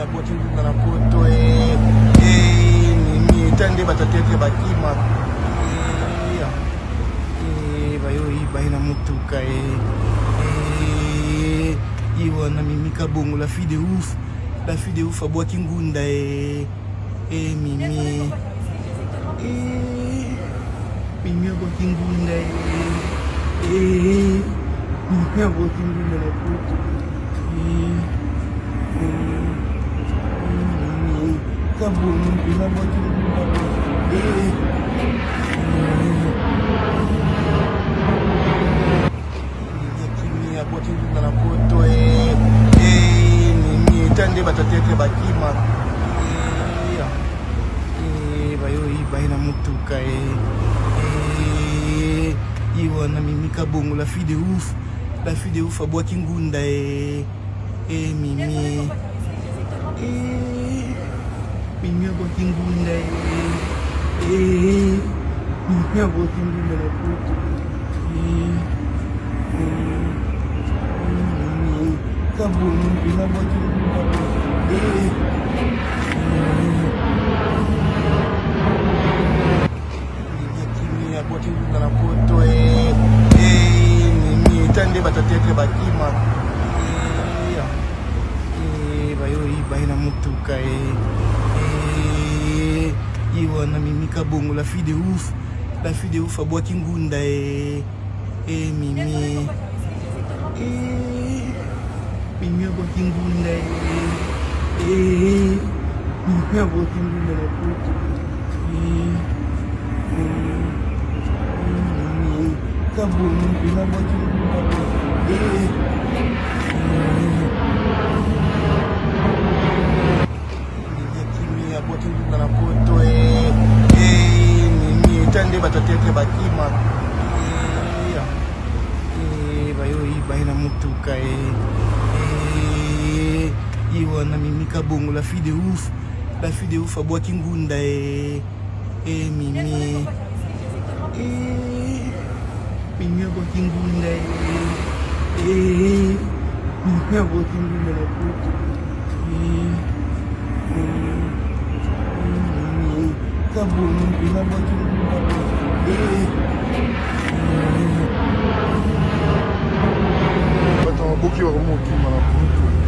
apoti na poto ni tande batatete bakima bayo baina mutuka iwa na mimika bongo la fille de ouf abwa kingunda mimi mimi abwa kingunda mimi abwa kingunda na poto kabungu bila abwa kingunda apoti na poto ni tande batatete bakima bayo baina mutuka iwa na mimika bongo la fille de ouf abwa kingunda mimi mimi abwa kingunda mimi abwa kingunda na poto kabungu bila abwa kingunda apoti na poto ni tande batatete bakima bayo baina mutuka iwa na mimika bongo la fille de ouf abwa kingunda mimi mimi abwa kingunda mimi abwa kingunda na poto kabungu bila abwa kingunda apoti na poto ni tande batatete bakima bayo baina mutuka iwa na mimika bongo la fille de ouf abwa kingunda mimi mimi abwa kingunda mimi abwa kingunda na poto kabungu bila abwa kingunda bato maboki bakomokima na poto